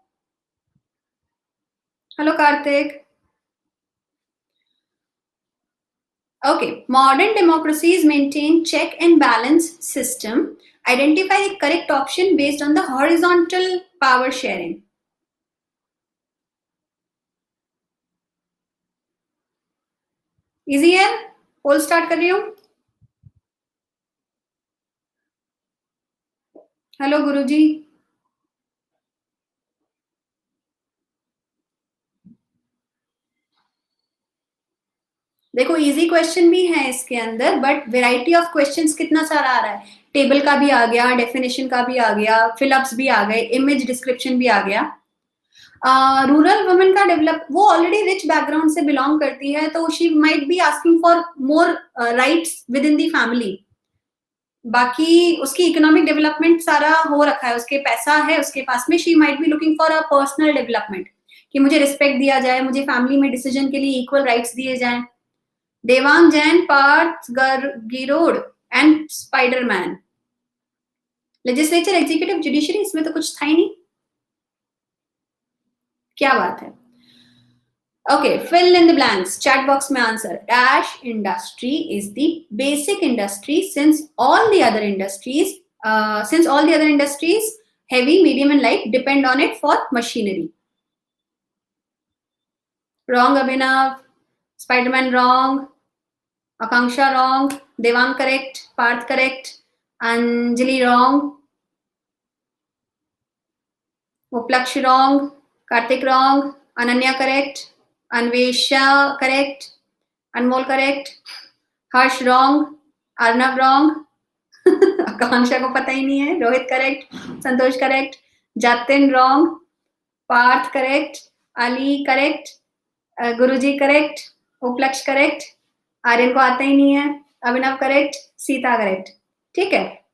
Hello Kartik. Okay, modern democracies maintain check and balance system. Identify the correct option based on the horizontal power sharing. Easy है. पोल स्टार्ट कर रही हूँ. हेलो गुरुजी. देखो इजी क्वेश्चन भी है इसके अंदर, बट वेराइटी ऑफ क्वेश्चंस कितना सारा आ रहा है। टेबल का भी आ गया, डेफिनेशन का भी आ गया, फिलअप्स भी आ गए, इमेज डिस्क्रिप्शन भी आ गया। रूरल वुमेन का डेवलप, वो ऑलरेडी रिच बैकग्राउंड से बिलोंग करती है, तो she might be asking for more rights with in the family. बाकी उसकी इकोनॉमिक डेवलपमेंट सारा हो रखा है, उसके पैसा है उसके पास में, she might be looking for a personal development, कि मुझे रिस्पेक्ट दिया जाए, मुझे फैमिली में डिसीजन के लिए इक्वल राइट्स दिए जाएं। Devang Jain, Parth Girod and Spiderman. Legislature, executive, judiciary, इसमें तो कुछ था ही नहीं। क्या बात है। Okay, fill in the blanks. Chat box में answer. Dash industry is the basic industry since all the other industries, heavy, medium, and light, depend on it for machinery. Wrong, Abhinav. Spider-Man wrong. Akanksha wrong. Devang correct. Parth correct. Anjali wrong. Uplaksh wrong. Karthik wrong. Ananya correct. Anvesha correct. Anmol correct. Harsh wrong. Arnav wrong. आकांक्षा को पता ही नहीं है। Rohit correct, Santosh correct, Jatin wrong, Parth correct, Ali correct, Guruji correct, Upalaksh correct, Aryan को आता ही नहीं है, अभिनव correct, Sita correct. ठीक है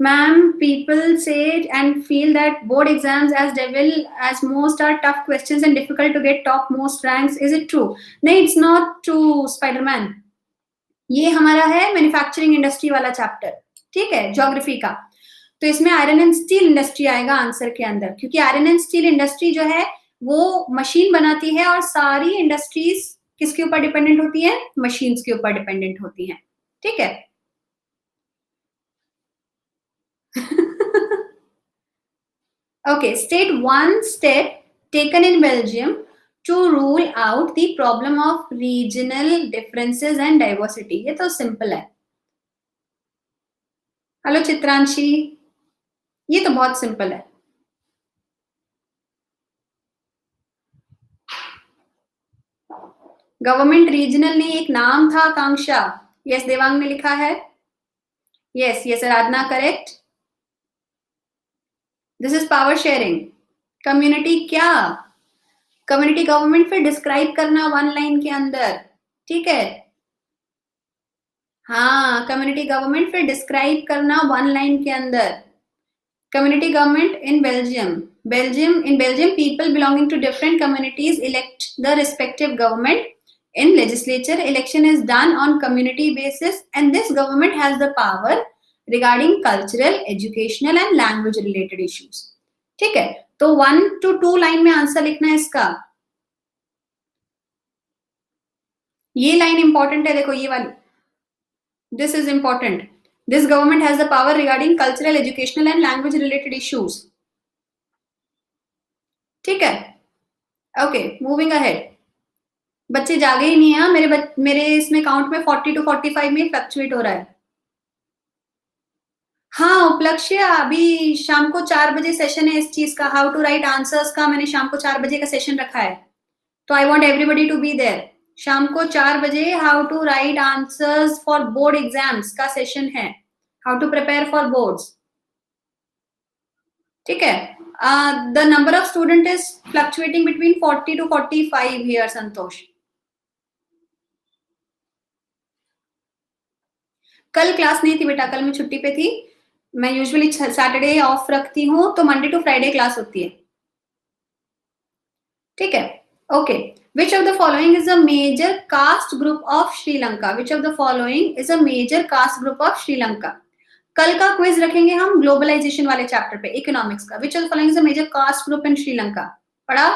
ma'am, people say and feel that board exams as devil as most are tough questions and difficult to get top most ranks. Is it true? नहीं, it's not true, Spider-Man. ये हमारा है manufacturing industry वाला chapter, ठीक है, geography का। तो इसमें आयरन एंड स्टील इंडस्ट्री आएगा आंसर के अंदर, क्योंकि आयरन एंड स्टील इंडस्ट्री जो है वो मशीन बनाती है, और सारी इंडस्ट्रीज किसके ऊपर डिपेंडेंट होती है? मशीन्स के ऊपर डिपेंडेंट होती हैं। ठीक है Okay, state one step taken in Belgium to rule out the problem of regional differences and diversity. ये तो सिंपल है। हेलो चित्रांशी, ये तो बहुत सिंपल है। गवर्नमेंट रीजनल नहीं, एक नाम था आकांक्षा। यस, देवांग ने लिखा है। Yes yes, Aradhana correct. This is power sharing. Community क्या? कम्युनिटी गवर्नमेंट फिर डिस्क्राइब करना वन लाइन के अंदर, ठीक है। हाँ, कम्युनिटी गवर्नमेंट फिर डिस्क्राइब करना वन लाइन के अंदर। Community government in Belgium, in Belgium, people belonging to different communities elect the respective government. In legislature, election is done on community basis, and this government has the power regarding cultural, educational and language related issues. ठीक है, तो 1 to 2 line में answer लिखना है इसका। ये line important है, देखो ये वाली, this is important. This government has the power regarding cultural, educational and language related issues. ठीक है, ओके, मूविंग अहेड। बच्चे जागे ही नहीं है। मेरे इसमें काउंट में 40 to 45 में फ्लक्चुएट हो रहा है। हाँ उपलक्ष्य, अभी शाम को 4 बजे सेशन है इस चीज का, हाउ टू राइट आंसर्स का। मैंने शाम को 4 बजे का सेशन रखा है, तो I want everybody to be there. शाम को 4 बजे how to write answers for board exams का सेशन है, how to prepare for boards. ठीक है, the number of student is fluctuating between 40 to 45 here Santosh. कल क्लास नहीं थी बेटा, कल मैं छुट्टी पे थी। मैं यूजुअली सैटरडे ऑफ रखती हूँ, तो मंडे टू फ्राइडे क्लास होती है। ठीक है, okay. Which of the following is a major caste group of Sri Lanka? Which of the following is a major caste group of Sri Lanka? कल का क्विज रखेंगे हम ग्लोबलाइजेशन वाले चैप्टर पे, इकोनॉमिक्स का। Which of the following is a major caste group in Sri Lanka? पढ़ा?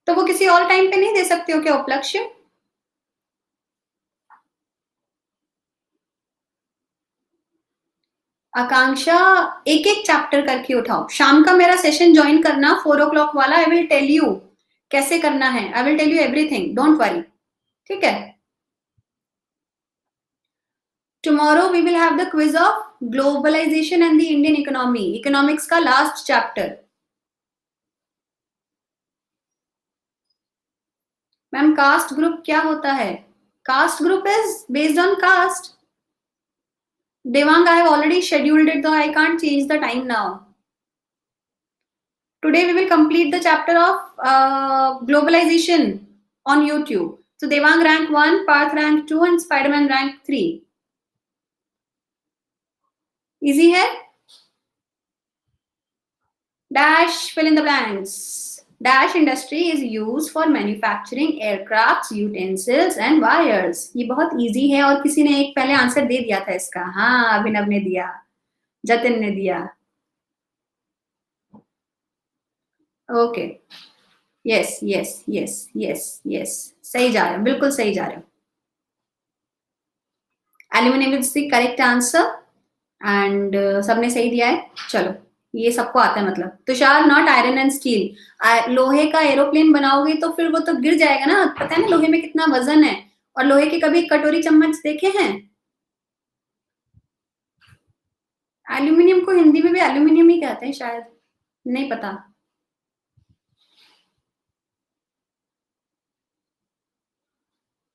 तो वो किसी और टाइम पे नहीं दे सकते हो क्या उपलक्ष्य? आकांक्षा, एक एक चैप्टर करके उठाओ। शाम का मेरा सेशन ज्वाइन करना 4 o'clock वाला। आई विल टेल यू कैसे करना है, I will tell you everything, don't worry. ठीक है, Tomorrow we will have the quiz of globalization and the Indian economy, economics का last chapter. Ma'am caste group क्या होता है? Caste group is based on caste. Devang, I have already scheduled it, though I can't change the time now. Today we will complete the chapter of globalization on YouTube. So Devang rank 1, Parth rank 2 and Spiderman rank 3. Easy है? Dash, fill in the blanks. Dash industry is used for manufacturing aircrafts, utensils and wires. ये बहुत easy है और किसी ने एक पहले answer दे दिया था इसका. हाँ, अभिनव ने दिया, जतिन ने दिया. Okay, yes yes yes yes yes, सही जा रहे हो, बिल्कुल सही जा रहे हो. Aluminium is the correct answer and सबने सही दिया है. चलो, ये सबको आता है मतलब. Tushar, not iron and steel. लोहे का एरोप्लेन बनाओगे तो फिर वो तो गिर जाएगा ना. पता है ना लोहे में कितना वजन है. और लोहे के कभी कटोरी चम्मच देखे हैं? एल्यूमिनियम को हिंदी में भी एल्यूमिनियम ही कहते हैं शायद, नहीं पता.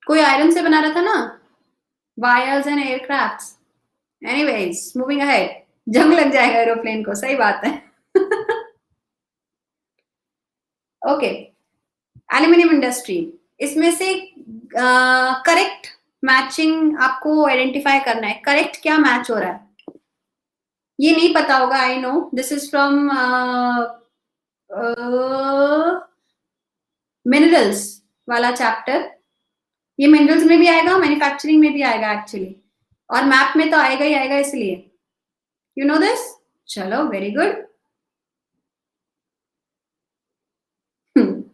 कोई आयरन से बना रहा था ना, wires and aircrafts. Anyways, moving ahead. जंग लग जाएगा एरोप्लेन को, सही बात है. Okay, aluminium industry. इसमें से करेक्ट मैचिंग आपको आइडेंटिफाई करना है. करेक्ट क्या मैच हो रहा है ये नहीं पता होगा. आई know this is from minerals वाला चैप्टर. ये मिनरल्स में भी आएगा, मैन्युफैक्चरिंग में भी आएगा एक्चुअली, और मैप में तो आएगा ही आएगा. इसलिए यू नो दिस. चलो, वेरी गुड.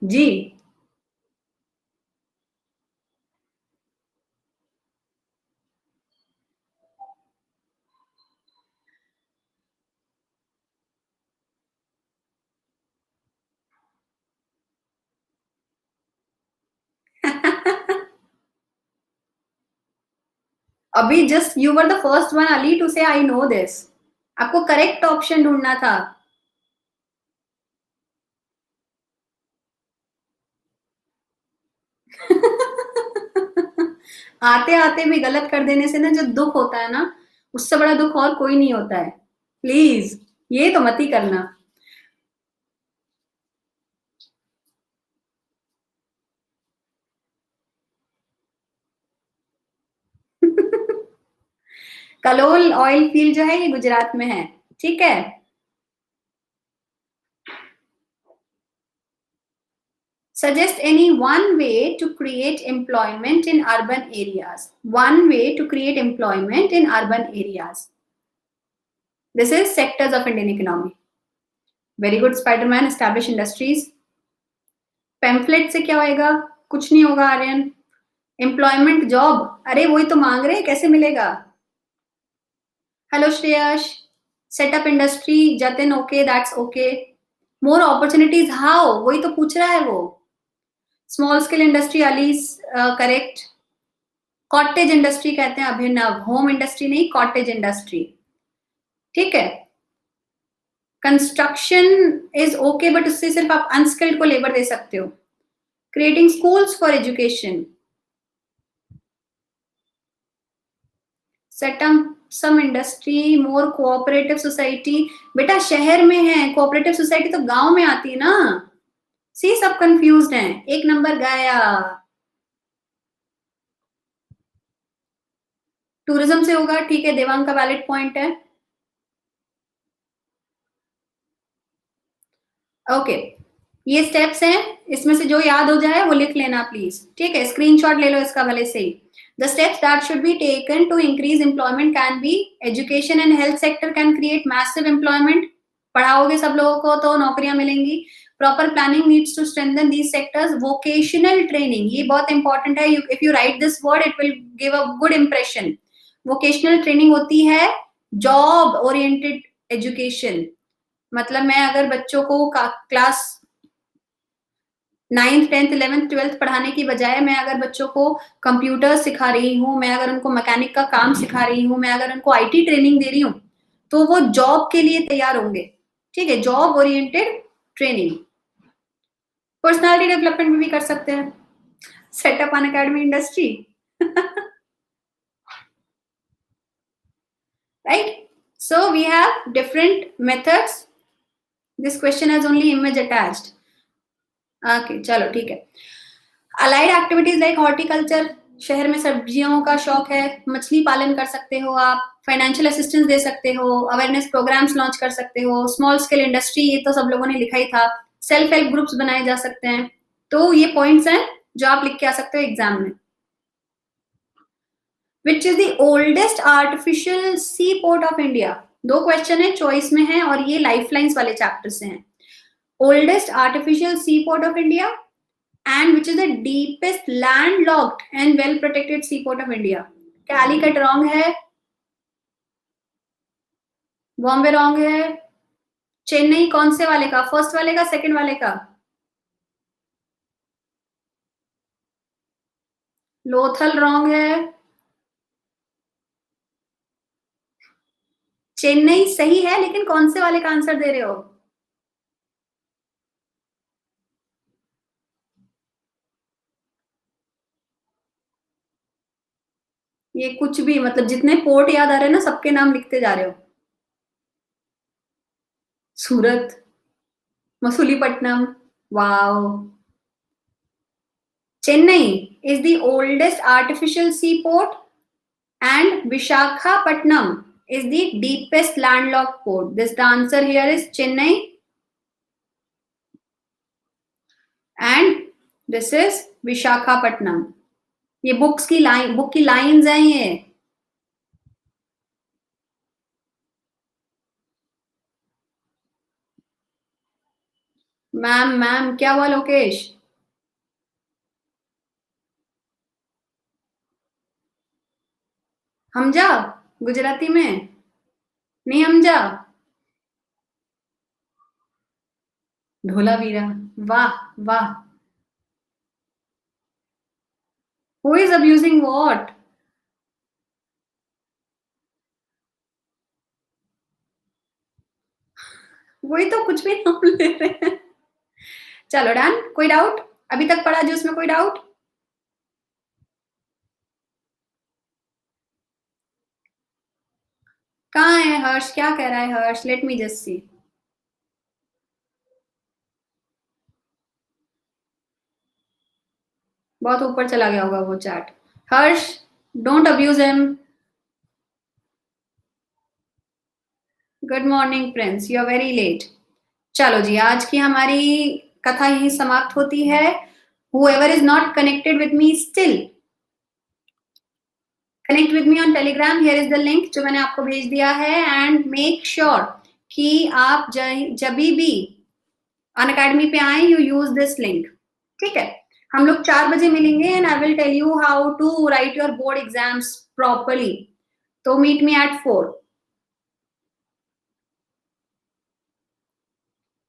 जी, अभी just you were the first one Ali to say I know this. आपको करेक्ट ऑप्शन ढूंढना था. आते आते भी गलत कर देने से ना जो दुख होता है ना, उससे बड़ा दुख और कोई नहीं होता है. प्लीज ये तो मत ही करना. कलोल ऑयल फील्ड जो है ये गुजरात में है. ठीक है. Suggest any one way to create employment in urban areas. One way to create employment in urban areas. This is sectors of Indian economy. Very good, Spiderman. Establish industries. Pamphlet से क्या होएगा? कुछ नहीं होगा आर्यन. Employment job. अरे वही तो मांग रहे हैं, कैसे मिलेगा? Hello Shreyash. Set up industry. Jatin, okay, that's okay. More opportunities. How? वही तो पूछ रहा है वो. Small scale industry allies correct. Cottage industry कहते हैं अभिनव. होम इंडस्ट्री नहीं, कॉटेज इंडस्ट्री. ठीक है. कंस्ट्रक्शन इज ओके, बट उससे सिर्फ आप अनस्किल्ड को लेबर दे सकते हो. Creating schools for education. Setup some industry. More cooperative society. बेटा शहर में है कोऑपरेटिव सोसाइटी, तो गांव में आती है ना. सी, सब कंफ्यूज्ड हैं. एक नंबर गया. टूरिज्म से होगा. ठीक है, देवांग का वैलिड पॉइंट है. ओके, ये स्टेप्स हैं. इसमें से जो याद हो जाए वो लिख लेना प्लीज. ठीक है, स्क्रीनशॉट ले लो इसका भले से ही. The steps that should be taken to increase employment can be education and health sector can create massive employment. पढ़ाओगे सब लोगों को तो नौकरियां मिलेंगी. Proper planning needs to strengthen these sectors. Vocational training, ये बहुत important है. If you write this word, it will give a good impression. Vocational training होती है job oriented education. मतलब मैं अगर बच्चों को class 9th 10th 11th 12th पढ़ाने की बजाय मैं अगर बच्चों को कंप्यूटर सिखा रही हूँ, मैं अगर उनको मैकेनिक का काम सिखा रही हूँ, मैं अगर उनको आईटी ट्रेनिंग दे रही हूँ, तो वो जॉब के लिए तैयार होंगे। ठीक है, job oriented training. Personality development में भी कर सकते हैं, setup an academy industry. Right? So we have different methods. This question has only image attached. Okay, चलो ठीक है। अलाइड एक्टिविटीज लाइक हॉर्टिकल्चर, शहर में सब्जियों का शौक है, मछली पालन कर सकते हो आप, फाइनेंशियल असिस्टेंस दे सकते हो, अवेयरनेस प्रोग्राम्स लॉन्च कर सकते हो, स्मॉल स्केल इंडस्ट्री, ये तो सब लोगों ने लिखा ही था, सेल्फ हेल्प ग्रुप्स बनाए जा सकते हैं। तो ये पॉइंट्स हैं जो आप लिख के आ सकते हो एग्जाम में। Which is the oldest artificial sea port of India? दो क्वेश्चन है, चॉइस में है, और ये लाइफलाइंस वाले चैप्टर से हैं। Oldest artificial sea port of India and which is the deepest landlocked and well protected seaport of India? Calicut wrong है, बॉम्बे wrong है, चेन्नई कौन से वाले का, फर्स्ट वाले का, सेकंड वाले का? लोथल wrong है, चेन्नई सही है, लेकिन कौन से वाले का आंसर दे रहे हो? ये कुछ भी, मतलब जितने पोर्ट याद आ रहे हैं ना, सबके नाम लिखते जा रहे हो। Surat, Masulipatnam, wow. Chennai is the oldest artificial seaport and Vishakhapatnam is the deepest landlocked port. This the answer here is Chennai and this is Vishakhapatnam. ये बुक की लाइंस हैं ये। मैम क्या हुआ लोकेश? हमजा, गुजराती में नहीं हमजा, ढोलावीरा, वाह वाह। Who is abusing what? वही तो, कुछ भी नाम ले रहे हैं। चलो डन, कोई डाउट अभी तक पढ़ा जो उसमें कोई डाउट? कहाँ है हर्ष, क्या कह रहा है हर्ष? Late me just see. बहुत ऊपर चला गया होगा वो chat. Harsh, don't abuse him. Good morning Prince, you are very late. चलो जी, आज की हमारी कथा यही समाप्त होती है। Whoever is not connected with me still, connect with me on Telegram. Here is the link जो मैंने आपको भेज दिया है, and make sure कि आप जब भी अनअकैडमी पे आए, you use this link. ठीक है, हम लोग 4 बजे मिलेंगे and I will tell you how to write your board exams properly. तो meet me at 4.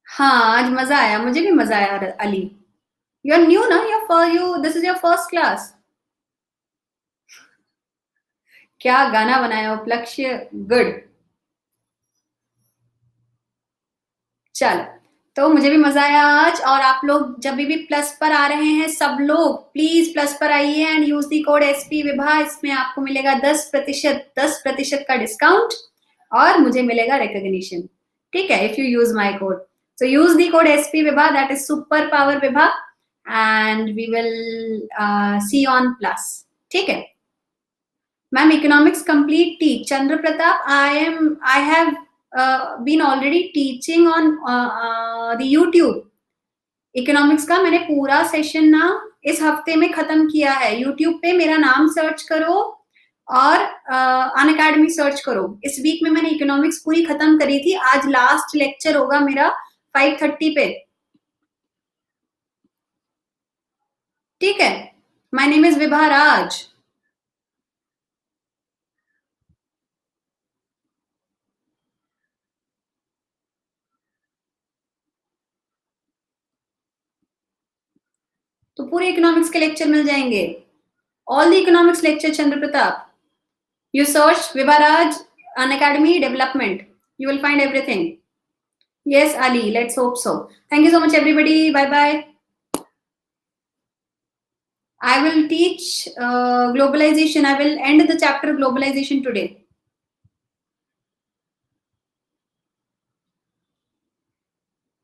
हाँ, आज मजा आया, मुझे भी मजा आया अली। यू आर न्यू ना, this is your first class. क्या गाना बनाया हो लक्ष्य, गुड। चल, तो मुझे भी मजा आया आज, और आप लोग जब भी प्लस पर आ रहे हैं, सब लोग प्लीज प्लस पर आइए and use the code SP Vibha. इसमें आपको मिलेगा 10% का डिस्काउंट, और मुझे मिलेगा रिकॉग्निशन। ठीक है, if you use my code, so use the code SP Vibha, that is super power Vibha, and we will see you on plus. ठीक है ma'am, economics complete teach Chandra Pratap. I have been already teaching on the YouTube। Economics का मैंने पूरा session ना इस हफ्ते में खत्म किया है। YouTube पे मेरा नाम सर्च करो और अनअकैडमी सर्च करो। इस वीक में मैंने इकोनॉमिक्स पूरी खत्म करी थी। आज लास्ट लेक्चर होगा मेरा 5:30 पे। ठीक है, माय नेम इज विभा राज। तो पूरे इकोनॉमिक्स के लेक्चर मिल जाएंगे, all the economics lecture Chandra Pratap. You search Vivaraj Unacademy Development. You will find everything. Yes, Ali. Let's hope so. Thank you so much, everybody. Bye bye. I will teach globalization. I will end the chapter globalization today.